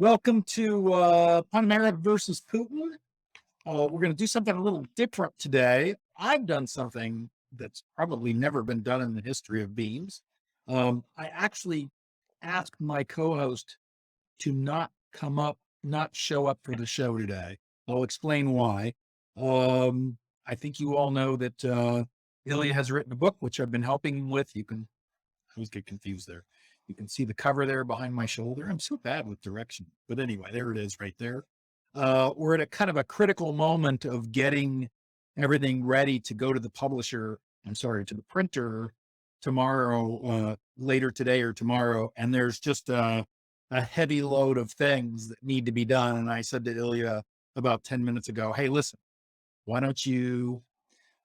Welcome to Ponomarev versus Putin. We're going to do something a little different today. I've done something that's probably never been done in the history of BeamZ. I actually asked my co-host to not show up for the show today. I'll explain why. I think you all know that Ilya has written a book, which I've been helping him with. I always get confused there. You can see the cover there behind my shoulder. I'm so bad with direction. But anyway, there it is right there. We're at a kind of a critical moment of getting everything ready to go to the publisher. I'm sorry, to the printer tomorrow, later today or tomorrow. And there's just a heavy load of things that need to be done. And I said to Ilya about 10 minutes ago, hey, listen, why don't you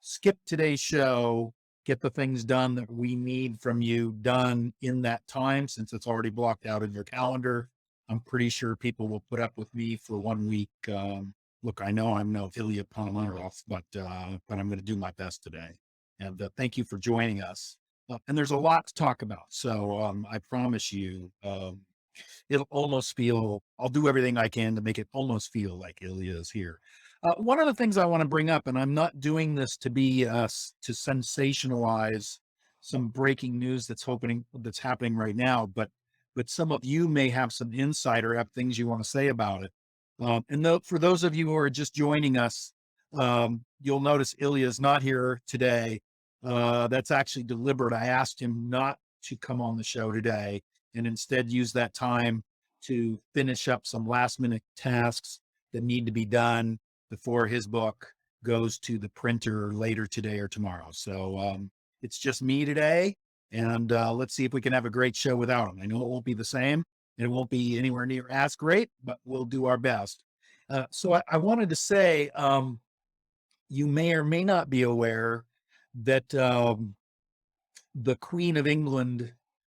skip today's show, get the things done that we need from you done in that time, since it's already blocked out in your calendar. I'm pretty sure people will put up with me for 1 week. Look, I know I'm no Ilya Ponomarev, but I'm going to do my best today. And thank you for joining us. And there's a lot to talk about. So I promise you, it'll almost feel, I'll do everything I can to make it almost feel like Ilya is here. One of the things I want to bring up, and I'm not doing this to be to sensationalize some breaking news that's happening right now, but some of you may have some insight or have things you want to say about it. For those of you who are just joining us, you'll notice Ilya is not here today. That's actually deliberate. I asked him not to come on the show today and instead use that time to finish up some last minute tasks that need to be done before his book goes to the printer later today or tomorrow. So it's just me today, and let's see if we can have a great show without him. I know it won't be the same, and it won't be anywhere near as great, but we'll do our best. So I wanted to say, you may or may not be aware that the Queen of England,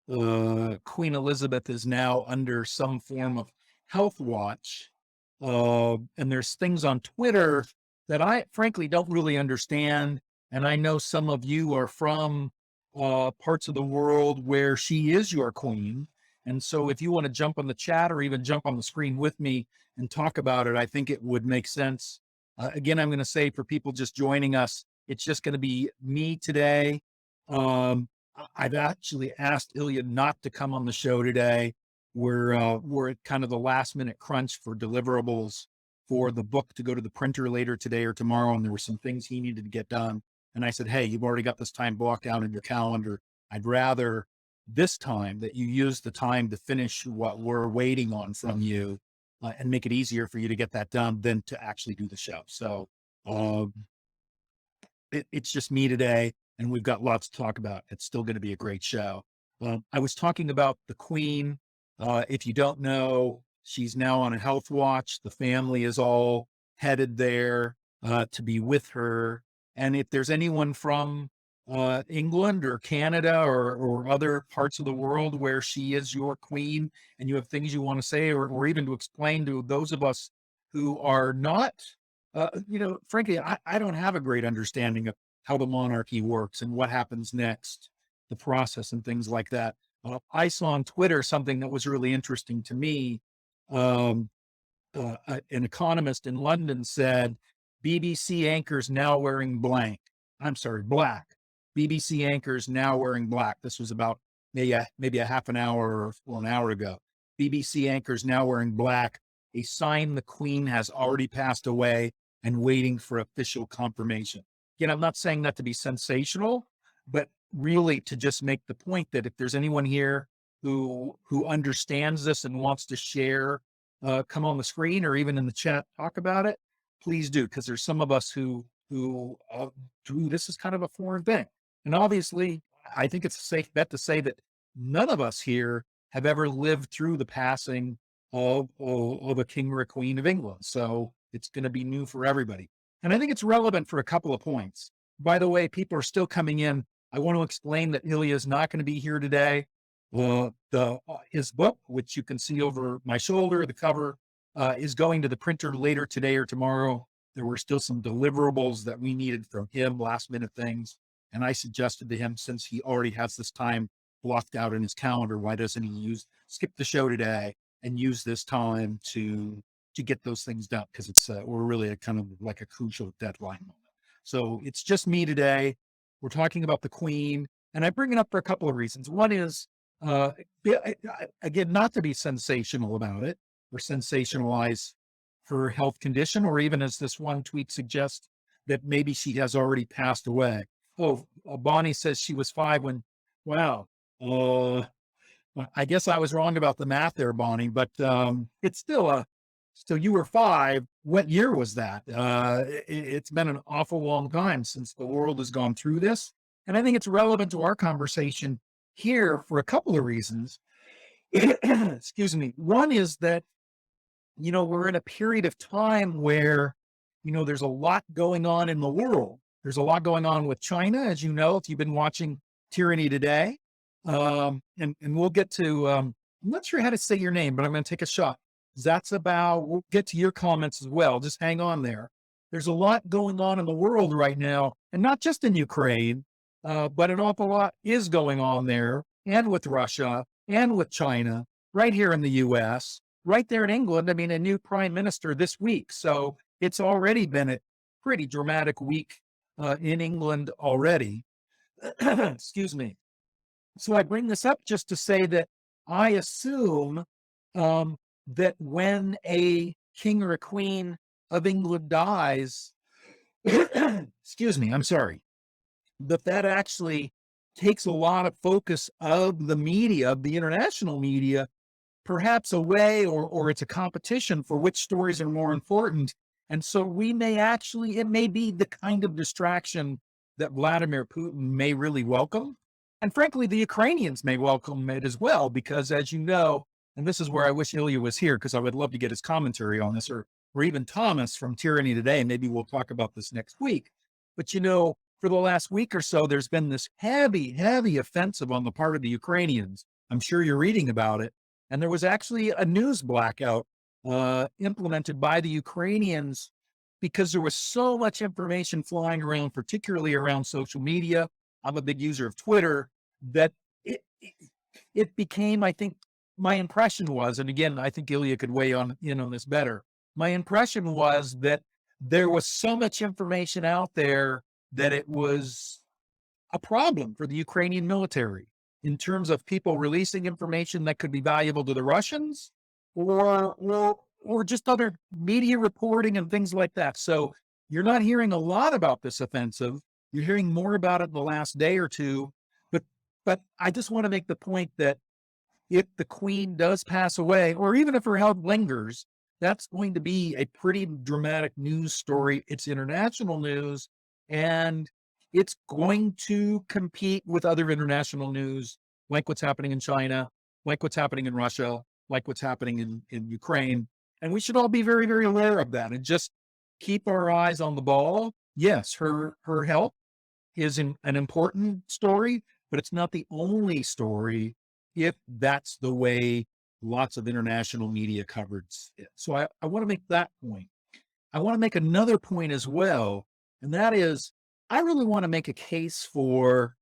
Queen Elizabeth, is now under some form of health watch. And there's things on Twitter that I frankly don't really understand. And I know some of you are from parts of the world where she is your queen. And so if you want to jump on the chat or even jump on the screen with me and talk about it, I think it would make sense. Again, I'm going to say for people just joining us, it's just going to be me today. I've actually asked Ilya not to come on the show today. We're at kind of the last minute crunch for deliverables for the book to go to the printer later today or tomorrow. And there were some things he needed to get done. And I said, hey, you've already got this time blocked out in your calendar. I'd rather this time that you use the time to finish what we're waiting on from you and make it easier for you to get that done than to actually do the show. So it's just me today, and we've got lots to talk about. It's still going to be a great show. I was talking about the Queen. If you don't know, she's now on a health watch. The family is all headed there to be with her. And if there's anyone from England or Canada or other parts of the world where she is your queen and you have things you want to say, or even to explain to those of us who are not, frankly, I don't have a great understanding of how the monarchy works and what happens next, the process and things like that. I saw on Twitter something that was really interesting to me. An economist in London said, BBC anchors now wearing black. BBC anchors now wearing black. This was about maybe a half an hour or an hour ago. BBC anchors now wearing black, a sign the Queen has already passed away and waiting for official confirmation. Again, I'm not saying that to be sensational, but really to just make the point that if there's anyone here who understands this and wants to share, come on the screen or even in the chat, talk about it, please do. Because there's some of us who this is kind of a foreign thing. And obviously, I think it's a safe bet to say that none of us here have ever lived through the passing of a king or a queen of England. So it's going to be new for everybody. And I think it's relevant for a couple of points. By the way, people are still coming in. I want to explain that Ilya is not going to be here today. His book, which you can see over my shoulder, the cover, is going to the printer later today or tomorrow. There were still some deliverables that we needed from him, last minute things. And I suggested to him, since he already has this time blocked out in his calendar, why doesn't he skip the show today and use this time to get those things done, because it's we're really a kind of like a crucial deadline moment. So it's just me today. We're talking about the Queen, and I bring it up for a couple of reasons. One is, uh, again, not to be sensational about it or sensationalize her health condition, or even as this one tweet suggests, that maybe she has already passed away. Oh, Bonnie says she was 5 when, wow. Uh, I guess I was wrong about the math there, Bonnie, but it's still you were 5. What year was that? It's been an awful long time since the world has gone through this. And I think it's relevant to our conversation here for a couple of reasons. Excuse me. One is that, we're in a period of time where, there's a lot going on in the world. There's a lot going on with China, as you know, if you've been watching Tyranny Today. And we'll get to, I'm not sure how to say your name, but I'm going to take a shot. We'll get to your comments as well. Just hang on there. There's a lot going on in the world right now, and not just in Ukraine, but an awful lot is going on there, and with Russia and with China, right here in the US, right there in England. I mean, a new prime minister this week. So it's already been a pretty dramatic week in England already. Excuse me. So I bring this up just to say that I assume that when a king or a queen of England dies, excuse me, I'm sorry, that actually takes a lot of focus of the media, of the international media, perhaps away, or it's a competition for which stories are more important. And so it may be the kind of distraction that Vladimir Putin may really welcome. And frankly, the Ukrainians may welcome it as well, because as you know, and this is where I wish Ilya was here, because I would love to get his commentary on this, or even Thomas from Tyranny Today. Maybe we'll talk about this next week. But for the last week or so, there's been this heavy, heavy offensive on the part of the Ukrainians. I'm sure you're reading about it. And there was actually a news blackout implemented by the Ukrainians, because there was so much information flying around, particularly around social media. I'm a big user of Twitter, that it became, I think, my impression was, and again, I think Ilya could weigh in on this better. My impression was that there was so much information out there that it was a problem for the Ukrainian military in terms of people releasing information that could be valuable to the Russians, or just other media reporting and things like that. So you're not hearing a lot about this offensive. You're hearing more about it in the last day or two. But I just want to make the point that if the Queen does pass away, or even if her health lingers, that's going to be a pretty dramatic news story. It's international news, and it's going to compete with other international news, like what's happening in China, like what's happening in Russia, like what's happening in Ukraine. And we should all be very, very aware of that and just keep our eyes on the ball. Yes, her health is an important story, but it's not the only story, if that's the way lots of international media coverage it. So I want to make that point. I want to make another point as well, and that is, I really want to make a case for,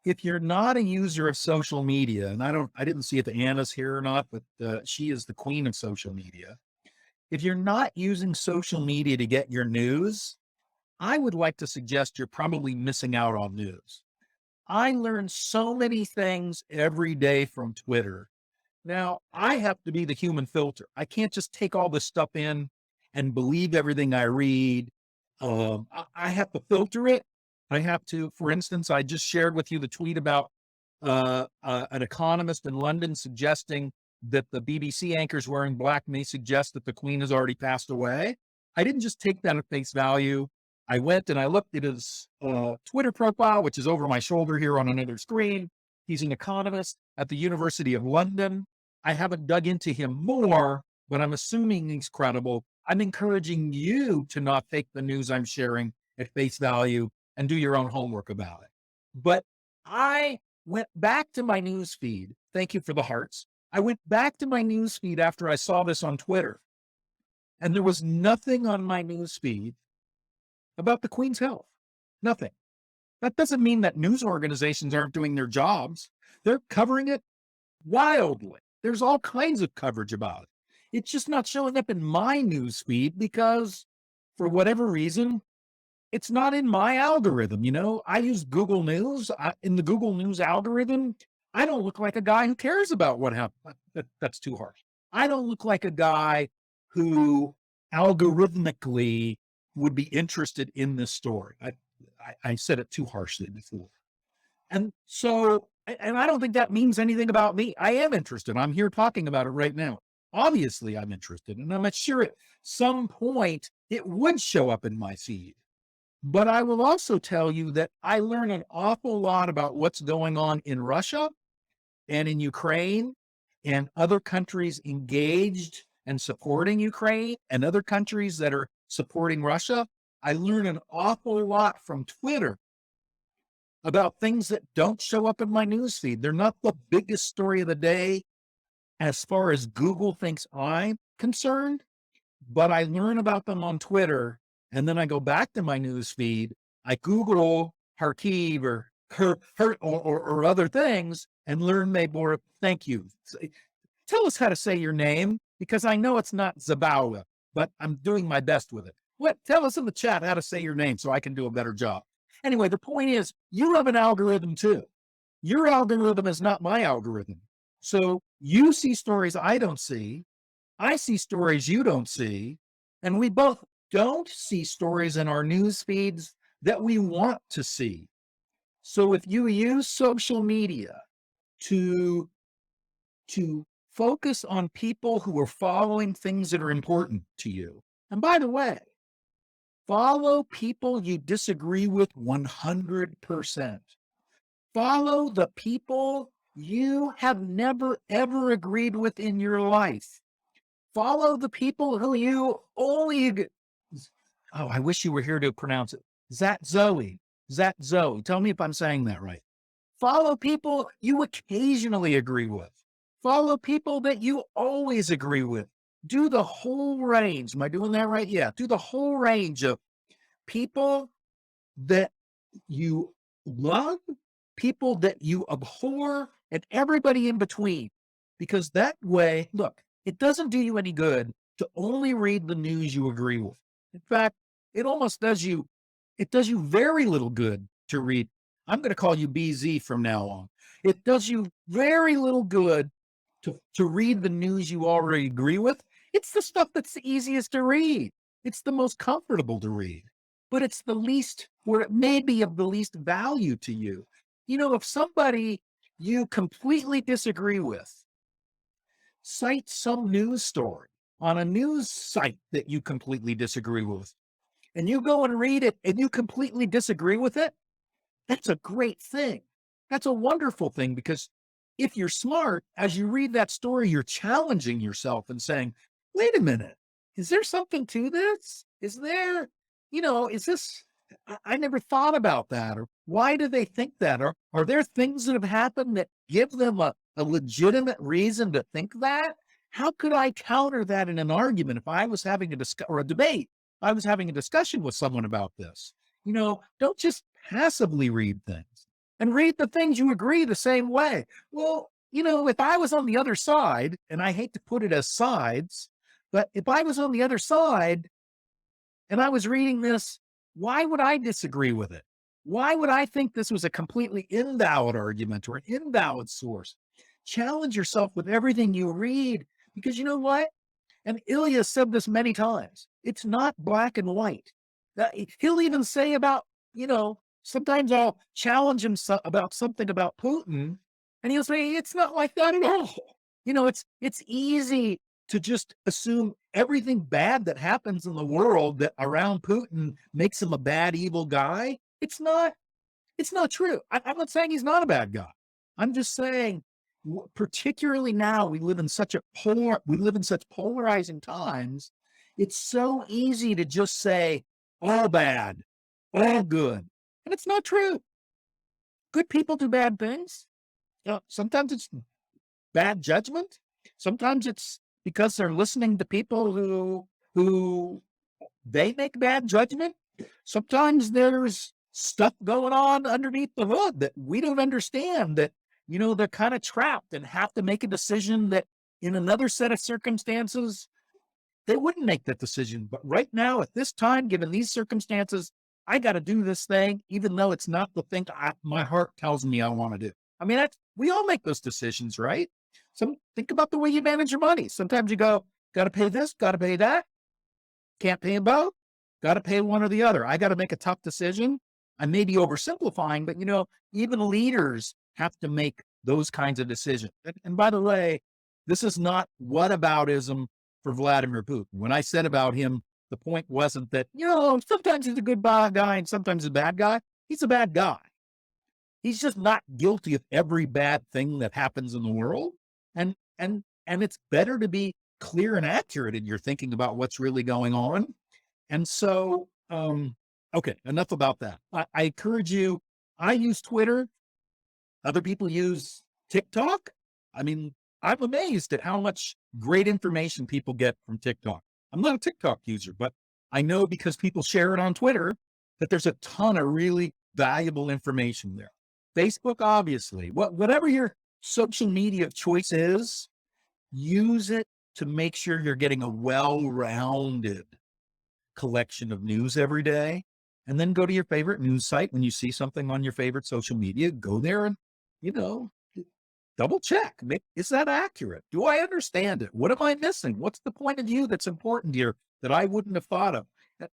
if you're not a user of social media, and I didn't see if Anna's here or not, but she is the queen of social media. If you're not using social media to get your news, I would like to suggest you're probably missing out on news. I learn so many things every day from Twitter. Now, I have to be the human filter. I can't just take all this stuff in and believe everything I read. I have to filter it. I have to, for instance, I just shared with you the tweet about an economist in London suggesting that the BBC anchors wearing black may suggest that the Queen has already passed away. I didn't just take that at face value. I went and I looked at his Twitter profile, which is over my shoulder here on another screen. He's an economist at the University of London. I haven't dug into him more, but I'm assuming he's credible. I'm encouraging you to not take the news I'm sharing at face value and do your own homework about it. But I went back to my news feed. Thank you for the hearts. I went back to my news feed after I saw this on Twitter, and there was nothing on my news feed about the Queen's health. Nothing. That doesn't mean that news organizations aren't doing their jobs. They're covering it wildly. There's all kinds of coverage about it. It's just not showing up in my news feed because for whatever reason, it's not in my algorithm. I use Google News. In the Google News algorithm, I don't look like a guy who cares about what happened. That's too harsh. I don't look like a guy who algorithmically would be interested in this story. I said it too harshly before. And so, and I don't think that means anything about me. I am interested. I'm here talking about it right now. Obviously, I'm interested. And I'm sure at some point it would show up in my feed. But I will also tell you that I learn an awful lot about what's going on in Russia and in Ukraine and other countries engaged and supporting Ukraine and other countries that are supporting Russia. I learn an awful lot from Twitter about things that don't show up in my newsfeed. They're not the biggest story of the day as far as Google thinks I'm concerned, but I learn about them on Twitter, and then I go back to my newsfeed. I Google Kharkiv or other things and learn more. Thank you. Tell us how to say your name, because I know it's not Zabawa, but I'm doing my best with it. Tell us in the chat how to say your name so I can do a better job. Anyway, the point is, you have an algorithm too. Your algorithm is not my algorithm. So you see stories I don't see. I see stories you don't see. And we both don't see stories in our news feeds that we want to see. So if you use social media to focus on people who are following things that are important to you, and by the way, follow people you disagree with 100%. Follow the people you have never, ever agreed with in your life. Follow the people who you only... Oh, I wish you were here to pronounce it. Zat Zoe. Tell me if I'm saying that right. Follow people you occasionally agree with. Follow people that you always agree with. Do the whole range. Am I doing that right? Yeah. Do the whole range of people that you love, people that you abhor, and everybody in between. Because that way, look, it doesn't do you any good to only read the news you agree with. In fact, it almost does you very little good to read. I'm going to call you BZ from now on. It does you very little good to read the news you already agree with. It's the stuff that's the easiest to read. It's the most comfortable to read, but it's the least, where it may be of the least value to you. If somebody you completely disagree with cites some news story on a news site that you completely disagree with, and you go and read it and you completely disagree with it, that's a great thing. That's a wonderful thing, because if you're smart, as you read that story, you're challenging yourself and saying, wait a minute, is there something to this? Is there, is this, I never thought about that. Or why do they think that? Or are there things that have happened that give them a legitimate reason to think that? How could I counter that in an argument if I was having or a debate? I was having a discussion with someone about this. Don't just passively read things, and read the things you agree the same way. Well, if I was on the other side, and I hate to put it as sides, but if I was on the other side and I was reading this, why would I disagree with it? Why would I think this was a completely invalid argument or an invalid source? Challenge yourself with everything you read, because you know what? And Ilya said this many times. It's not black and white. He'll even say about, sometimes I'll challenge him about something about Putin, and he'll say, it's not like that at all. It's easy to just assume everything bad that happens in the world that around Putin makes him a bad, evil guy. It's not true. I'm not saying he's not a bad guy. I'm just saying, particularly now, we live in such polarizing times. It's so easy to just say all bad, all good. And it's not true. Good people do bad things. Sometimes it's bad judgment. Sometimes it's because they're listening to people who they make bad judgment. Sometimes there's stuff going on underneath the hood that we don't understand, that, they're kind of trapped and have to make a decision that In another set of circumstances, they wouldn't make that decision. But right now, at this time, given these circumstances, I got to do this thing, even though it's not the thing my heart tells me I want to do. I mean, we all make those decisions, right? So think about the way you manage your money. Sometimes you go, got to pay this, got to pay that. Can't pay them both. Got to pay one or the other. I got to make a tough decision. I may be oversimplifying, but even leaders have to make those kinds of decisions. And by the way, this is not whataboutism for Vladimir Putin. When I said about him, the point wasn't that, sometimes he's a good guy and sometimes a bad guy. He's a bad guy. He's just not guilty of every bad thing that happens in the world. And it's better to be clear and accurate in your thinking about what's really going on. And so, okay, enough about that. I encourage you. I use Twitter. Other people use TikTok. I mean, I'm amazed at how much great information people get from TikTok. I'm not a TikTok user, but I know because people share it on Twitter that there's a ton of really valuable information there. Facebook, obviously, whatever your social media of choice is, use it to make sure you're getting a well-rounded collection of news every day. And then go to your favorite news site. When you see something on your favorite social media, go there and, double check. Is that accurate? Do I understand it? What am I missing? What's the point of view that's important here that I wouldn't have thought of?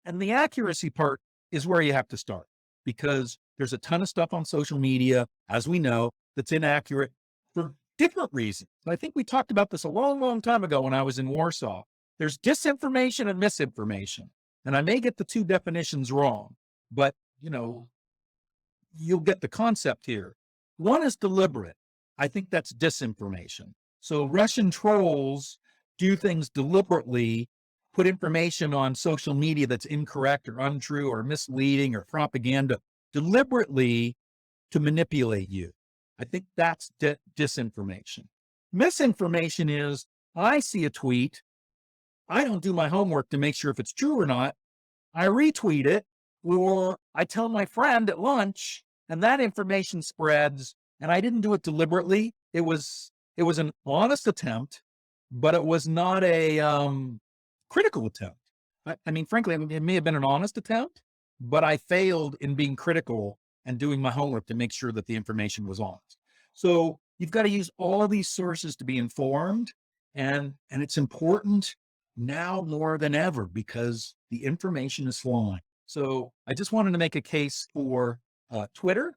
And the accuracy part is where you have to start, because there's a ton of stuff on social media, as we know, that's inaccurate for different reasons. I think we talked about this a long, long time ago when I was in Warsaw. There's disinformation and misinformation. And I may get the two definitions wrong, but, you'll get the concept here. One is deliberate. I think that's disinformation. So Russian trolls do things deliberately, put information on social media that's incorrect or untrue or misleading or propaganda deliberately to manipulate you. I think that's disinformation. Misinformation is, I see a tweet. I don't do my homework to make sure if it's true or not. I retweet it, or I tell my friend at lunch, and that information spreads. And I didn't do it deliberately. It was an honest attempt, but it was not a critical attempt. I mean, frankly, it may have been an honest attempt, but I failed in being critical and doing my homework to make sure that the information was honest. So you've got to use all of these sources to be informed. And it's important now more than ever because the information is flowing. So I just wanted to make a case for Twitter.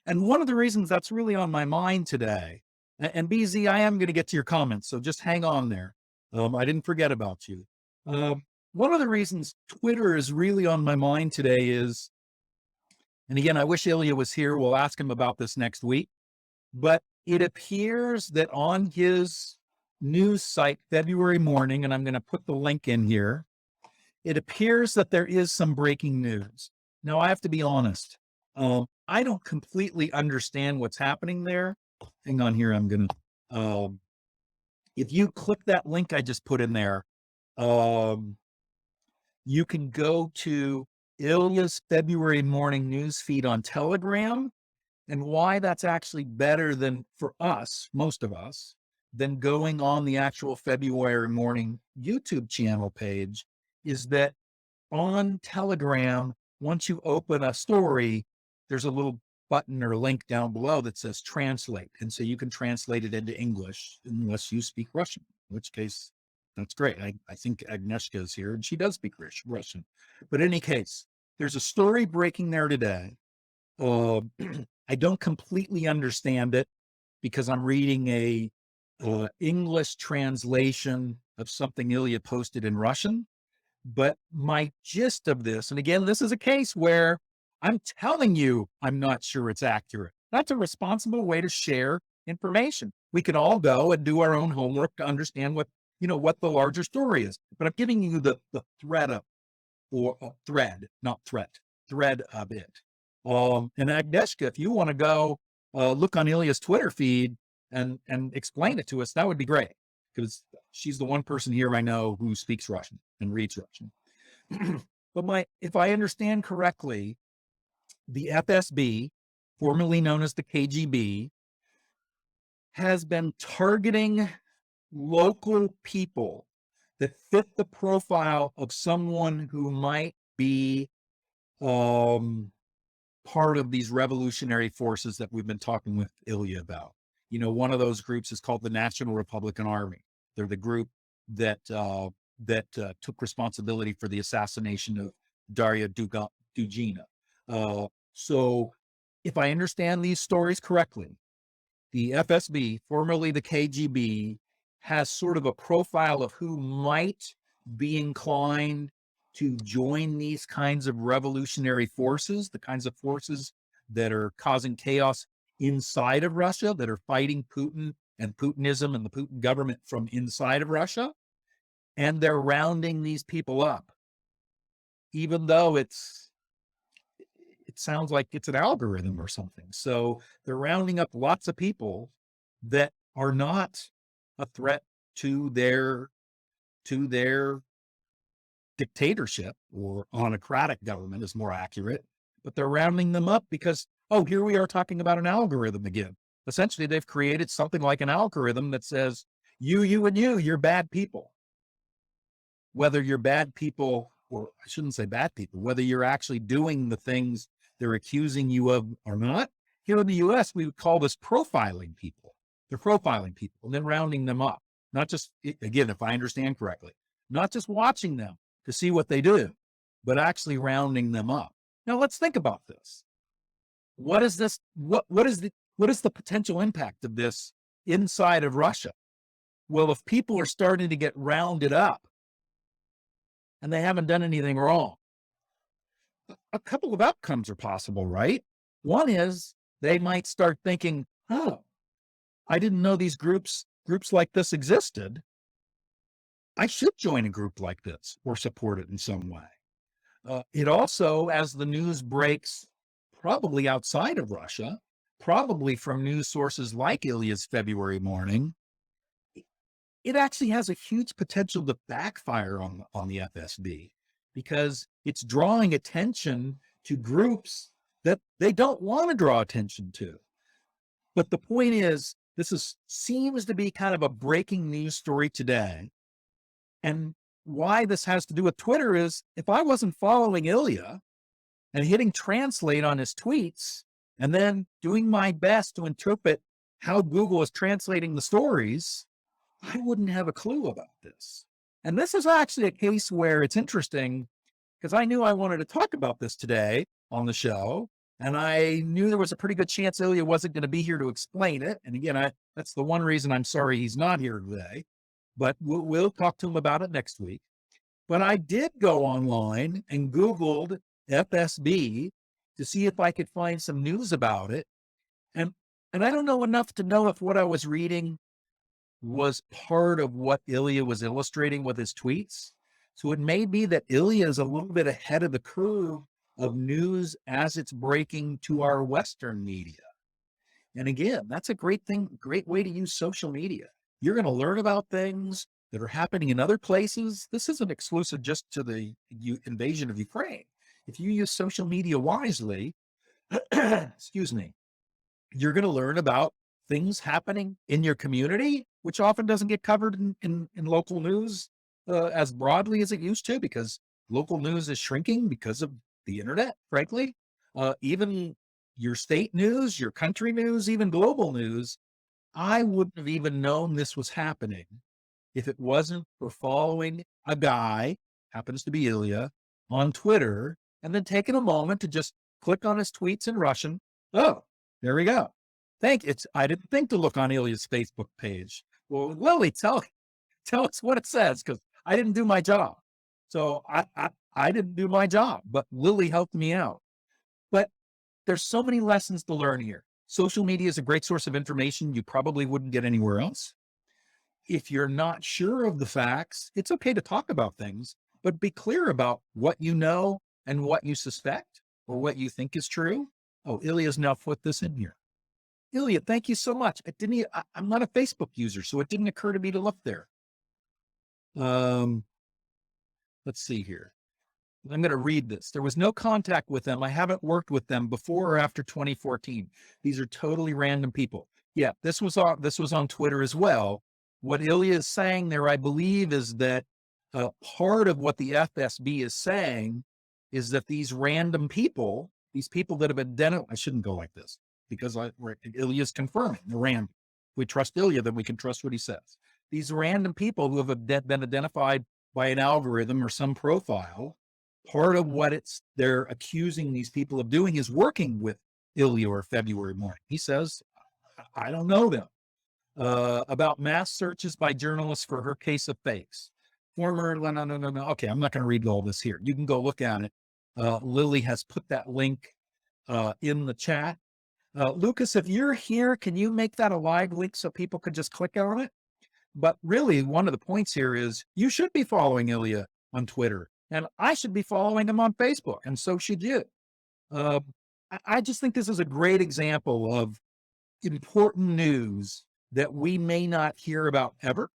And one of the reasons that's really on my mind today, and BZ, I am going to get to your comments, so just hang on there. I didn't forget about you. One of the reasons Twitter is really on my mind today is, and again, I wish Ilya was here. We'll ask him about this next week. But it appears that on his news site, February morning, and I'm going to put the link in here, it appears that there is some breaking news. Now, I have to be honest. I don't completely understand what's happening there. Hang on here. I'm going to, if you click that link I just put in there, you can go to Ilya's February morning news feed on Telegram, and why that's actually better than for us, most of us, than going on the actual February morning YouTube channel page is that on Telegram, once you open a story, there's a little button or link down below that says translate. And so you can translate it into English unless you speak Russian, in which case that's great. I think Agnieszka is here and she does speak Russian. But in any case, there's a story breaking there today. I don't completely understand it because I'm reading a English translation of something Ilya posted in Russian. But my gist of this, and again, this is a case where I'm telling you, I'm not sure it's accurate. That's a responsible way to share information. We can all go and do our own homework to understand what the larger story is. But I'm giving you the thread of, or thread, not threat, thread of it. And Agnieszka, if you want to go look on Ilya's Twitter feed and explain it to us, that would be great, because she's the one person here I know who speaks Russian and reads Russian. But if I understand correctly, the FSB, formerly known as the KGB, has been targeting local people that fit the profile of someone who might be part of these revolutionary forces that we've been talking with Ilya about. You know, one of those groups is called the National Republican Army. They're the group that took responsibility for the assassination of Daria Dugina. So if I understand these stories correctly, the FSB, formerly the KGB, has sort of a profile of who might be inclined to join these kinds of revolutionary forces, the kinds of forces that are causing chaos inside of Russia, that are fighting Putin and Putinism and the Putin government from inside of Russia. And they're rounding these people up, even though it sounds like it's an algorithm or something. So they're rounding up lots of people that are not a threat to their dictatorship, or autocratic government is more accurate, but they're rounding them up because, oh, here we are talking about an algorithm again. Essentially, they've created something like an algorithm that says, you, and you're bad people. Whether you're bad people, or I shouldn't say bad people, whether you're actually doing the things they're accusing you of or not. Here in the US, we would call this profiling people. They're profiling people and then rounding them up. Not just, again, if I understand correctly, not just watching them to see what they do, but actually rounding them up. Now let's think about this. What is this? What is the potential impact of this inside of Russia? Well, if people are starting to get rounded up and they haven't done anything wrong, a couple of outcomes are possible, right? One is they might start thinking, oh, I didn't know these groups like this existed. I should join a group like this or support it in some way. It also, as the news breaks, probably outside of Russia, probably from news sources like Ilya's February morning, it actually has a huge potential to backfire on the FSB, because it's drawing attention to groups that they don't want to draw attention to. But the point is, seems to be kind of a breaking news story today. And why this has to do with Twitter is, if I wasn't following Ilya and hitting translate on his tweets and then doing my best to interpret how Google is translating the stories, I wouldn't have a clue about this. And this is actually a case where it's interesting, because I knew I wanted to talk about this today on the show. And I knew there was a pretty good chance Ilya wasn't going to be here to explain it. And again, that's the one reason I'm sorry he's not here today, but we'll talk to him about it next week. But I did go online and Googled FSB to see if I could find some news about it. And I don't know enough to know if what I was reading was part of what Ilya was illustrating with his tweets. So it may be that Ilya is a little bit ahead of the curve of news as it's breaking to our Western media. And again, that's a great thing, great way to use social media. You're going to learn about things that are happening in other places. This isn't exclusive just to the invasion of Ukraine. If you use social media wisely, excuse me, you're going to learn about things happening in your community, which often doesn't get covered in local news as broadly as it used to, because local news is shrinking because of the internet, frankly. Even your state news, your country news, even global news, I wouldn't have even known this was happening if it wasn't for following a guy, happens to be Ilya, on Twitter, and then taking a moment to just click on his tweets in Russian. Oh, there we go. I didn't think to look on Ilya's Facebook page. Well, Lily, tell us what it says, because I didn't do my job. So I didn't do my job, but Lily helped me out. But there's so many lessons to learn here. Social media is a great source of information you probably wouldn't get anywhere else. If you're not sure of the facts, it's okay to talk about things, but be clear about what you know and what you suspect or what you think is true. Oh, Ilya's now put this in here. Ilya, thank you so much. I'm not a Facebook user, so it didn't occur to me to look there. Let's see here. I'm going to read this. There was no contact with them. I haven't worked with them before or after 2014. These are totally random people. Yeah, this was on Twitter as well, what Ilya is saying there, I believe, is that part of what the FSB is saying is that these random people, these people that have identified, I shouldn't go like this because Ilya's confirming they're random. If we trust Ilya, then we can trust what he says. These random people who have been identified by an algorithm or some profile, part of what they're accusing these people of doing is working with Ilya or February Morning. He says, I don't know them. About mass searches by journalists for her case of fakes. Former, no. Okay, I'm not going to read all this here. You can go look at it. Lily has put that link in the chat. Lucas, if you're here, can you make that a live link so people could just click on it? But really, one of the points here is you should be following Ilya on Twitter, and I should be following him on Facebook, and so should you. I just think this is a great example of important news that we may not hear about ever,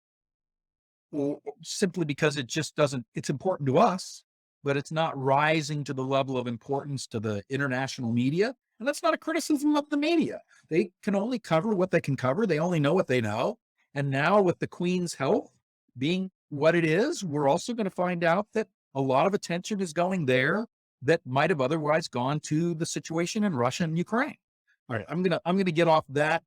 or simply because it just doesn't, it's important to us, but it's not rising to the level of importance to the international media. And that's not a criticism of the media. They can only cover what they can cover. They only know what they know. And now with the Queen's health being what it is, we're also going to find out that a lot of attention is going there that might have otherwise gone to the situation in Russia and Ukraine. All right, I'm gonna get off that